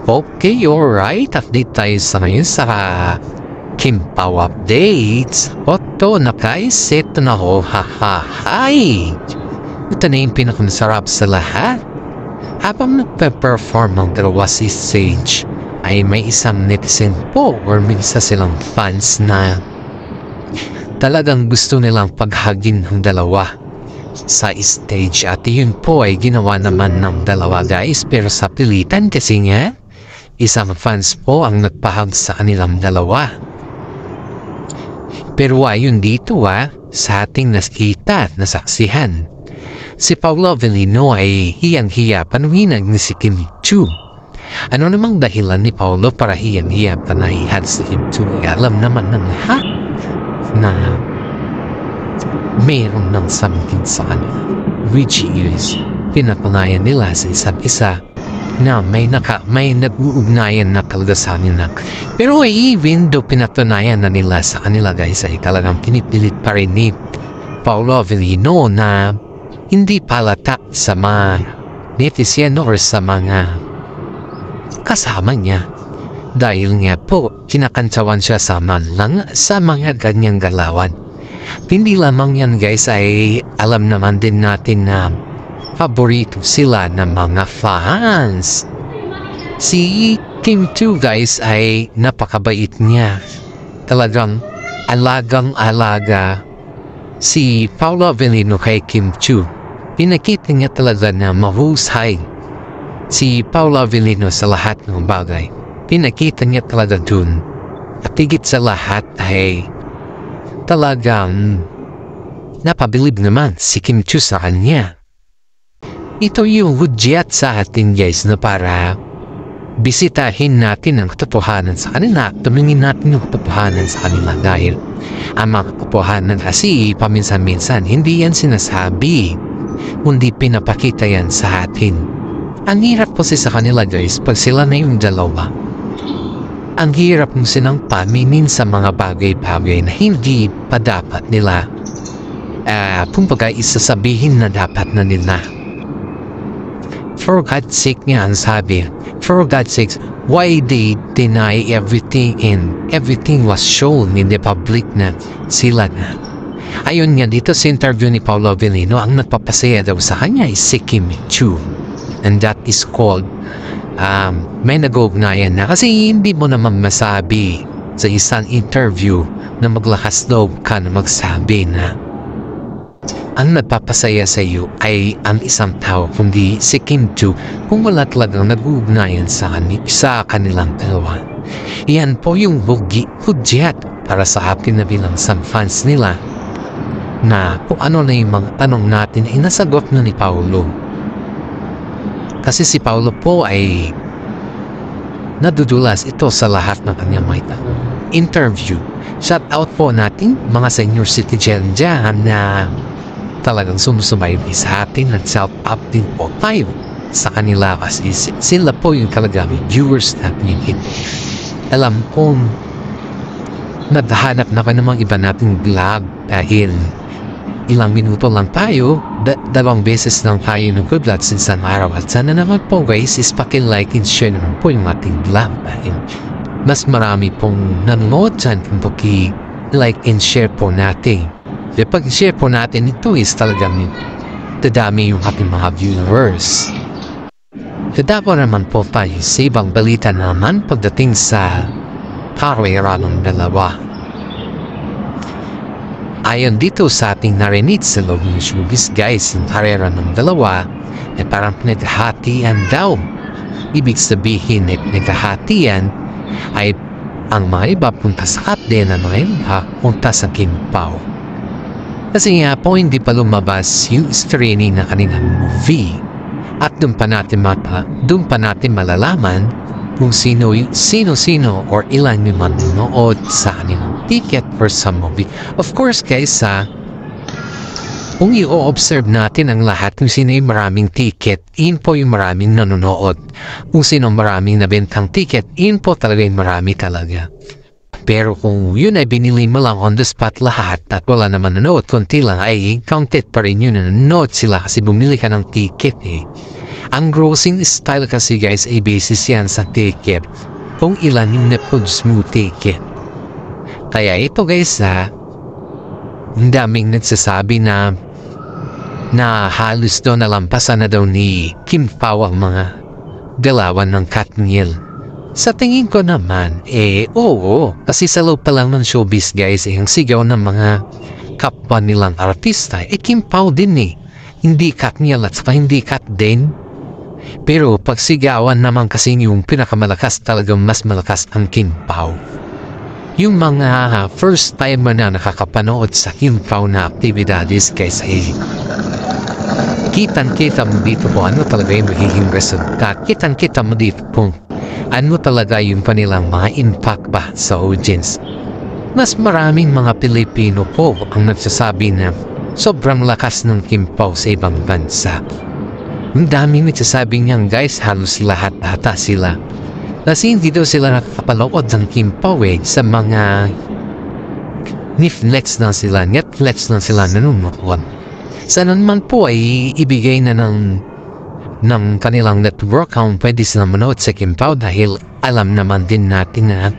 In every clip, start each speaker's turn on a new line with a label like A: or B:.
A: Okay, alright. Update tayo sa ngayon sa Kimpaw Updates. Oto na guys, ito na ho. Hi! Ito na yung pinakamasarap sa lahat. Habang nagpe-perform ng dalawa si Sage, ay may isang netizen po or may isa silang fans na talagang gusto nilang paghagin ng dalawa sa stage. At yun po ay ginawa naman ng dalawa guys, pero sa pilitan kasi nga isang fans po ang nagpahag sa kanilang dalawa. Pero ayon dito sa ating nakita at nasaksihan, si Paolo Avellino ay hiyang-hiya panuhinag ni si Kim Chu. Ano namang dahilan ni Paolo para hiyang-hiya panahihad si Kim Chu? Alam naman ng lahat na mayroon ng something sa kanila, which is pinatunayan nila sa isa't isa na may nag-uugnayan na talaga sa kanila. Pero even though pinatunayan na nila sa kanila guys, ay talagang pinipilit pa rin ni Paolo Avellino na hindi palata sa mga netizen or sa mga kasama niya. Dahil nga po, kinakantsawan siya sa mga ganyang galawan. Hindi lamang yan guys, ay alam naman din natin na paborito sila ng mga fans. Si Kim Chu guys ay napakabait niya. Talagang alagang-alaga si Paolo Avellino kay Kim Chu. Pinakita niya talaga na mahusay si Paolo Avellino sa lahat ng bagay. Pinakita niya talaga dun. At higit sa lahat ay talagang napabilib naman si Kim Chu sa kanya. Ito yung hudyat sa atin guys na para bisitahin natin ang katotohanan sa kanila. Tumingin natin yung katotohanan sa kanila dahil ang mga katotohanan kasi paminsan-minsan hindi yan sinasabi, kundi pinapakita yan sa atin. Ang hirap kasi sa kanila guys pag sila na yung dalawa. Ang hirap mo silang paminin sa mga bagay-bagay na hindi pa dapat nila kumbaga isasabihin na dapat na nila. For God's sake nga ang sabi, for God's sake, why they deny everything and everything was shown in the public na sila na. Ayun nga dito sa interview ni Paolo Avellino, ang nagpapasaya daw sa kanya is si Kim Chu. And that is called may nag-uugnayan na kasi hindi mo naman masabi sa isang interview na maglakas loob ka na magsabi na ang nagpapasaya sa iyo ay ang isang tao kundi si Kim Chu kung wala talagang nag-uugnayan sa kanilang dalawa. Iyan po yung hudyat para sa atin na bilang some fans nila na kung ano na yung mga tanong natin ay nasagot na ni Paolo. Kasi si Paolo po ay nadudulas ito sa lahat ng kanyang mga interview. Shout out po natin mga senior citizen dyan na talagang sumusubaybay sa atin at shout out din po tayo sa kanila kasi sila po yung talagang viewers natin. Alam kong naghahanap na pa namang iba nating vlog dahil ilang minuto lang tayo, dalawang beses lang tayo nag-vlog sa isang araw. At sana naman po guys is paki-like and share naman po yung ating vlog dahil mas marami pong nanonood dyan kung paki-like and share po natin. Pag-share po natin ito is talagang dadami yung ating mga viewers. Dadabo naman po tayo sa ibang balita naman pagdating sa karera ng dalawa. Ayon dito sa ating narinig sa loob ng showbiz guys, yung karera ng dalawa ay parang pinaghahatian daw. Ibig sabihin ay pinaghahatian ay ang mga iba punta sa Katden at mga iba punta sa Kimpaw. Kasi nga po hindi pa lumabas yung streaming na kanilang movie. At doon pa natin malalaman kung sino-sino or ilan yung manonood sa kanilang ticket for some movie. Of course guys kung i-observe natin ang lahat kung sino yung maraming ticket, yun po yung maraming nanonood. Kung sino maraming nabentang ticket, yun po talaga yung marami talaga. Pero kung yun ay binili mo lang on the spot lahat at wala naman nanood, konti lang ay counted pa rin yun na nanood sila kasi bumili ka ng ticket Ang grossing style kasi guys ay basis yan sa ticket. Kung ilan yung na-produce mo ticket. Kaya ito guys ang daming nagsasabi na halos daw nalampasan na daw ni Kim Pao ang mga galawan ng Katniel. Sa tingin ko naman, oo. Kasi sa loob pa lang ng showbiz guys, ang sigaw ng mga kapwa nilang artista, Kim Pao din Hindi Katniel at saka hindi Kat din. Pero pag sigawan naman kasi yung pinakamalakas talagang mas malakas ang Kim Pao. Yung mga first time na nakakapanood sa Kim Pao na aktibidades guys kitang-kita mo dito po ano talaga yung magiging resulta. Kitang-kita mo dito po ano talaga yung kanilang mga impact ba sa audience. Mas maraming mga Pilipino po ang nagsasabi na sobrang lakas ng Kim Pao sa ibang bansa. Ang daming nagsasabi niyan guys, halos lahat ata sila. Kasi hindi daw sila nakapanood ng Kim Pao sa mga Netflix na sila nanonood. Sana naman po ay ibigay na ng kanilang network kung pwede sila manood sa Kim Pao dahil alam naman din natin na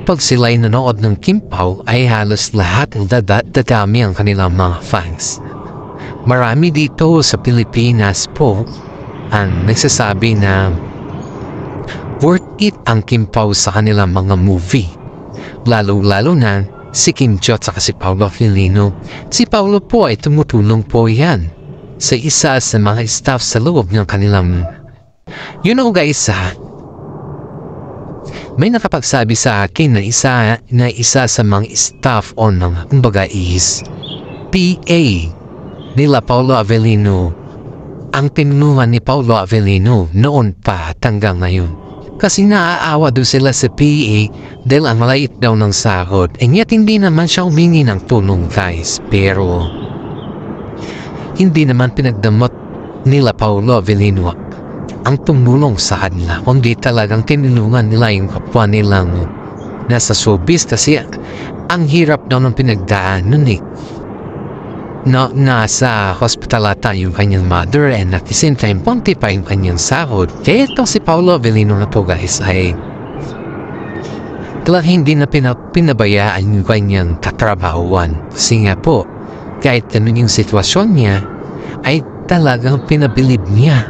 A: pag sila'y nanood ng Kim Pao ay halos lahat ang dadami ang kanilang mga fans. Marami dito sa Pilipinas po ang nagsasabi na worth it ang Kim Pao sa kanilang mga movie. Lalo-lalo na si Kim Chiu at si Paolo Avellino. Si Paolo po ay tumutulong po yan sa isa sa mga staff sa loob ng kanilang guys may nakapagsabi sa akin na isa sa mga staff o ng kumbaga is PA nila Paolo Avellino ang tinunuhan ni Paolo Avellino noon pa hanggang ngayon. Kasi naaawa doon sila sa PA dahil ang maliit daw ng sahod. And yet hindi naman siya humingi ng tulong guys. Pero hindi naman pinagdamot nila Paolo Avellino ang tumulong sa kanila. Kundi talagang tinulungan nila yung kapwa nilang nasa showbiz. Kasi ang hirap daw ng pinagdaan nun nasa hospital ata yung kanyang mother and at the same time punti pa yung kanyang sahod. Kaya itong si Paolo Avellino na to guys ay talagang hindi na pinabayaan yung kanyang katrabahuan. Kasi nga po kahit ano yung sitwasyon niya ay talagang pinabilib niya.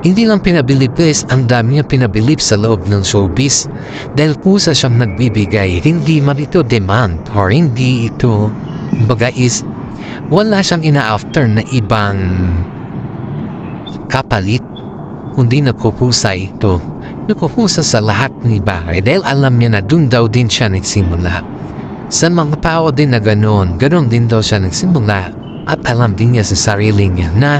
A: Hindi lang pinabilib guys, ang dami niya pinabilib sa loob ng showbiz dahil kusa siyang nagbibigay. Hindi man ito demand or hindi ito baga is wala siyang ina-after na ibang kapalit, kundi nagkukusa ito. Nagkukusa sa lahat ng bagay dahil alam niya na dun daw din siya nagsimula. Sa mga tao din na ganon din daw siya nagsimula at alam din niya sa sarili niya na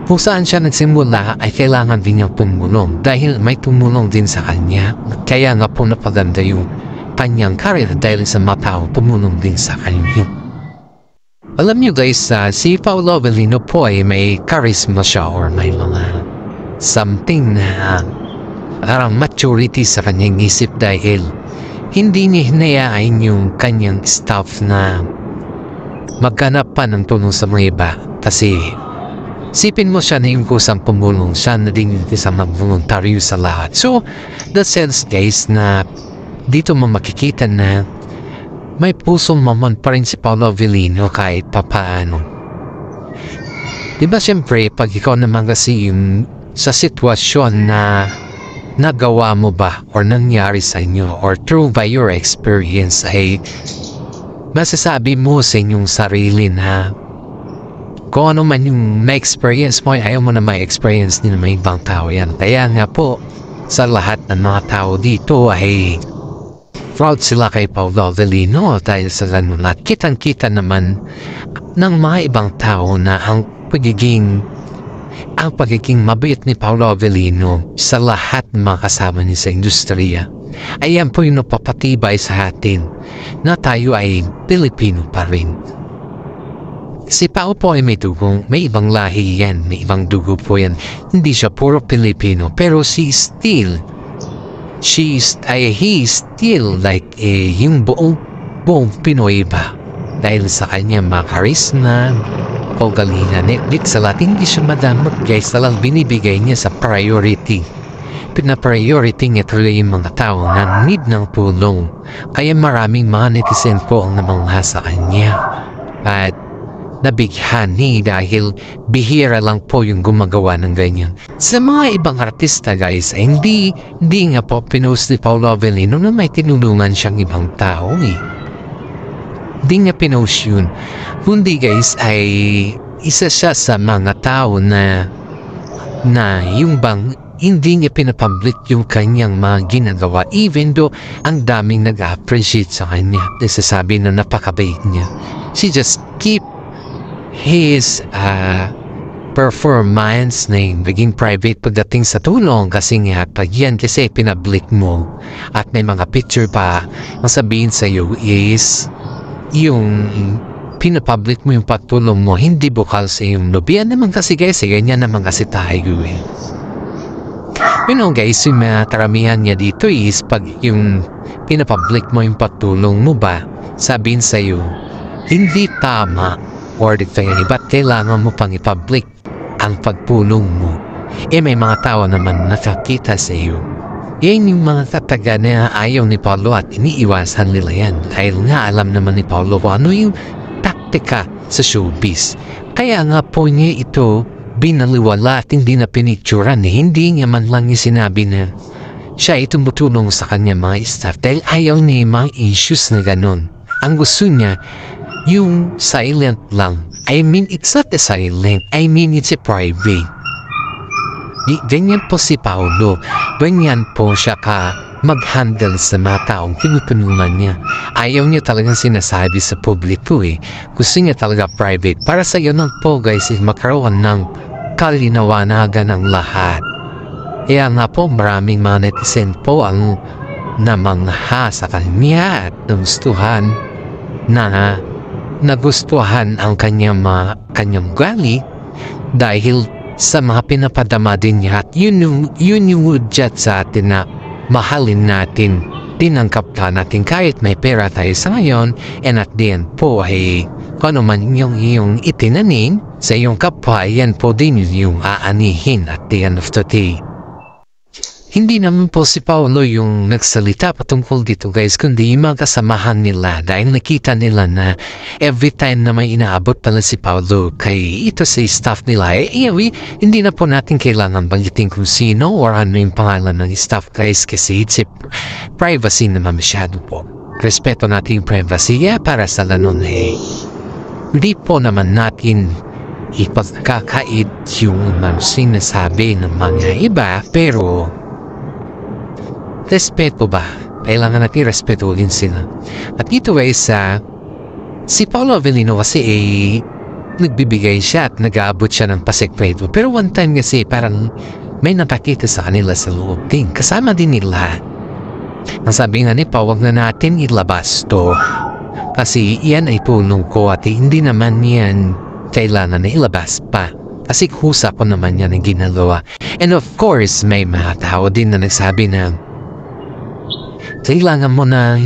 A: kung saan siya nagsimula ay kailangan din niya tumulong dahil may tumulong din sa kanya. Kaya nga po napaganda yung kanyang career dahil sa mga tao tumulong din sa kanya. Alam niyo guys, si Paolo Avellino po ay may charisma siya or may mga something na parang maturity sa kanyang isip dahil hindi niya hinayaan yung kanyang staff na maghanap pa ng tulong sa mga iba. Kasi sipin mo siya na yung kusang pumulong siya na din yung isang mag-voluntaryo sa lahat. So, the sense guys na dito mo makikita na may pusong maman pa rin si Paolo Avellino kahit papaano. Diba siyempre pag ikaw naman kasi yung sa sitwasyon na nagawa mo ba or nangyari sa inyo or through by your experience ay masasabi mo sa inyong sarili na kung ano man yung na-experience mo ay ayaw mo na may experience din ng may ibang tao yan. Kaya nga po sa lahat ng mga tao dito ay proud sila kay Paolo Avellino dahil sa ganun at kitang-kita naman ng mga ibang tao na ang pagiging mabait ni Paolo Avellino sa lahat ng mga kasama niya sa industriya. Ayan po yung napapatibay sa atin na tayo ay Pilipino pa rin. Si Pao po ay may dugong, may ibang lahi yan, may ibang dugo po yan. Hindi siya puro Pilipino pero he still like yung buong Pinoy ba dahil sa kanya mga charisma, Galina Netflix sa lahat hindi siya madamot guys, talang binibigay niya sa priority. Pina-priority niya tuloy yung mga tao na need ng tulong. Kaya maraming mga netizen po ang namangha sa kanya. At nabighani dahil bihira lang po yung gumagawa ng ganyan. Sa mga ibang artista guys, hindi nga po pinost ni Paolo Avellino na may tinulungan siyang ibang tao eh. Hindi nga pinost yun. Kundi guys ay isa siya sa mga tao na yung bang hindi niya pinapublic yung kanyang mga ginagawa even though ang daming nag-appreciate sa kanya. Nasasabi na napakabait niya. She just keep his performance na naging private pagdating sa tulong kasi nga pag yan kasi pinablik mo at may mga picture pa ang sabihin sa iyo is yung pinapublic mo yung pagtulong mo hindi bukal sa iyong lobian naman kasi guys ganyan naman kasi tayo eh. You know guys, yung mga karamihan niya dito is pag yung pinapublic mo yung patulong mo ba, sabihin sa'yo, hindi tama or dito yan, ba't kailangan mo pang ipublic ang pagpulong mo? Eh may mga tao naman nakakita sa iyo. Yan yung mga kataga na ayaw ni Paolo at iniiwasan nila yan. Dahil nga alam naman ni Paolo kung ano yung taktika sa showbiz. Kaya nga po niya ito binaliwala at hindi na pinicturan hindi niya man lang yung sinabi na siya itong tumutulong sa kanya mga staff dahil ayaw niya yung mga issues na ganun. Ang gusto niya yung silent lang. I mean, it's not a silent. I mean, it's a private. Ganyan po si Paolo. Ganyan po siya ka mag-handle sa mga taong tinutulungan niya. Ayaw niya talagang sinasabi sa publiko eh. Gusto niya talaga private. Para sa iyo lang po guys, magkaroon ng kalinawanan ng lahat. Kaya nga po maraming mga netizen po ang namangha sa kanya at nagustuhan ang kanyang ugali dahil sa mga pinapadama din niya at yun yung udyat sa atin na mahalin natin, tinangkap ka natin kahit may pera tayo sa ngayon and at the end po ay kung ano man yung iyong itinanim sa iyong kapwa, yan po din yung aanihin at the end of the day. Hindi naman po si Paolo yung nagsalita patungkol dito guys, kundi yung mga kasamahan nila dahil nakita nila na every time na may inaabot pala si Paolo kay ito sa staff nila hindi na po natin kailangan banggitin kung sino or ano yung pangalan ng staff guys kasi it's privacy naman masyado po. Respeto natin yung privacy para sa lanon hindi po naman natin ipagkakait yung sinasabi ng mga iba pero respeto ba? Kailangan natin respetuhin sila. At dito guys, si Paolo Avellino kasi nagbibigay siya at nag-aabot siya ng pasekreto. Pero one time kasi parang may napakita sa kanila sa loob din. Kasama din nila. Ang sabi nga ni Pa, wag na natin ilabas to. Kasi yan ay tulong ko at hindi naman yan kailangan na ilabas pa. Kasi kusa ko naman yan ang ginagawa. And of course, may mga tao din na nagsabi na kailangan mo na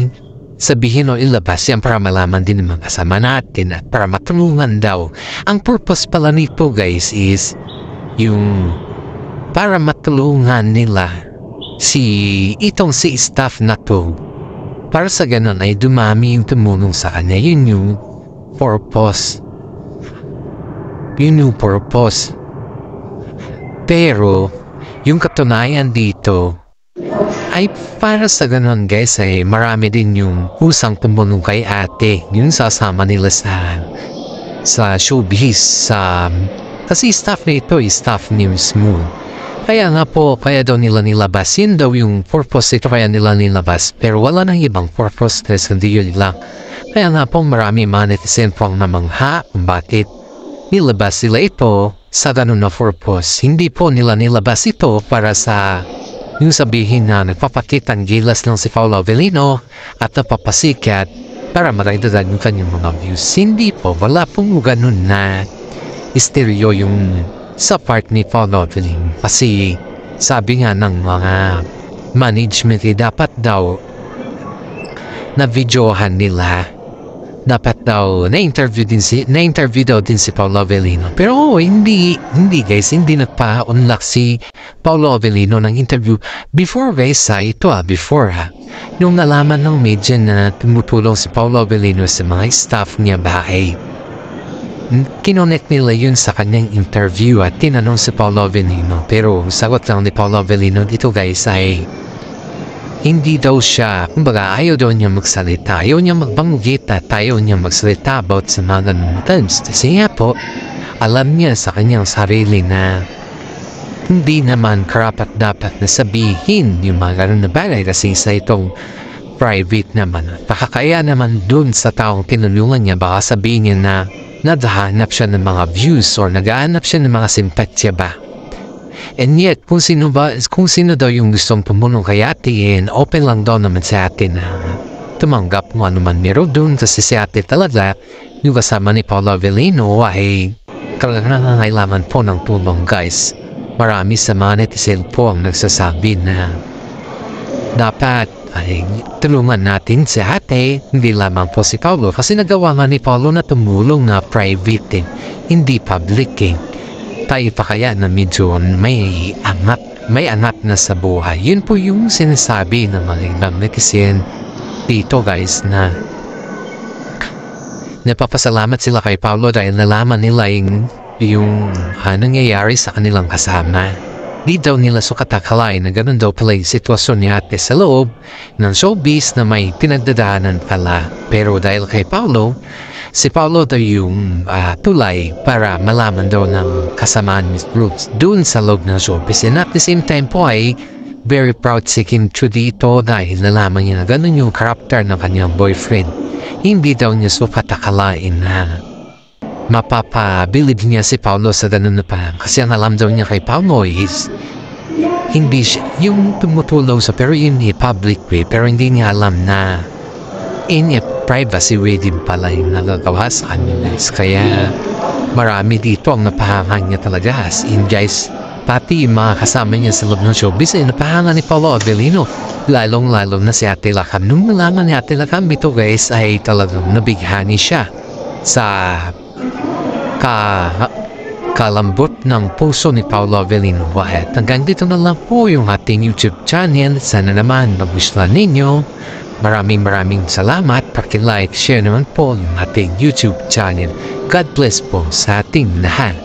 A: sabihin o ilabas yan para malaman din ng mga kasama natin at para matulungan daw. Ang purpose pala nito guys is yung para matulungan nila si staff na to. Para sa ganun ay dumami yung tumulong sa kanya. Yun yung purpose. Pero yung katunayan dito ay para sa ganun guys ay marami din yung usang tumulong kay ate yung sasama nila sa showbiz kasi staff na ito is staff ni Smooth. Kaya nga po kaya daw nila nilabas yun daw yung purpose ito kaya nila nilabas pero wala nang ibang purpose hindi yun lang. Kaya nga po marami mga netizen po ang namangha bakit nilabas sila ito sa ganun na purpose. Hindi po nila nilabas ito para sa yung sabihin na nagpapakitang gilas ng si Paolo Avellino at napapasikat para maragdagan yung kanyang mga views. Hindi po, wala pong ganun na stereo yung sa part ni Paolo Avellino. Kasi sabi nga ng mga management dapat daw na videohan nila dapat daw na-interview daw din si Paolo Avellino. Pero hindi guys, hindi nagpa-unlock si Paolo Avellino ng interview before guys before nung nalaman ng media na tumutulong si Paolo Avellino sa mga staff niya bahay. Kinonek nila yun sa kanyang interview at tinanong si Paolo Avellino, pero sagot lang ni Paolo Avellino dito guys ay hindi daw siya, kumbaga ayaw daw niya magsalita, ayaw niya magbanggit at ayaw niya magsalita about sa mga ganun terms. Kasi nga po, alam niya sa kanyang sarili na hindi naman karapat-dapat na sabihin yung mga ganun na bagay kasi sa itong private naman. Pakakaya naman dun sa taong tinulungan niya, baka sabihin niya na naghahanap siya ng mga views or naghahanap siya ng mga simpatya ba. And yet, kung sino daw yung gustong tumulong kay ate, open lang daw naman sa ate na tumanggap mo ano man meron dun kasi si ate talaga, yung kasama ni Paolo Avellino ay kailangan po ng tulong guys. Marami sa mga netizen po ang nagsasabi na dapat ay tulungan natin si ate, hindi lamang po si Paolo kasi nagawa nga ni Paolo na tumulong na private hindi public tayo pa kaya na medyo may anak na sa buhay. Yun po yung sinasabi ng mga ibang netizen dito guys na napapasalamat sila kay Paolo dahil nalaman nila yung nangyayari sa kanilang kasama. Di daw nila sukatakalain na ganun daw pala yung sitwasyon ni ate sa loob ng showbiz na may pinagdadaanan pala. Pero dahil kay Paolo, si Paolo daw yung tulay para malaman daw ng kasamaan ni Brooks dun sa loob ng showbiz. And at the same time po ay very proud si Kim Chiu dito dahil nalaman niya na ganun yung karakter ng kanyang boyfriend. Hindi daw niya sukatakalain na mapapabilib niya si Paolo sa ganun na parang. Kasi ang alam daw niya kay Paolo is hindi siya yung tumutulong sa pero in a public way pero hindi niya alam na in a privacy way din pala yung nagagawa sa kanila. Kaya marami dito ang napahangan niya talaga as in guys, pati yung mga kasama niya sa loob ng showbiz ay napahangan ni Paolo Avellino, lalong-lalo na si Ate Lakam. Nung nalaman ni Ate Lakam ito guys ay talagang nabighani siya sa kalambot ng puso ni Paolo Avellino. At hanggang dito na lang po yung ating YouTube channel. Sana naman magustuhan ninyo. Maraming salamat. Paki-like, share naman po yung ating YouTube channel. God bless po sa ating lahat.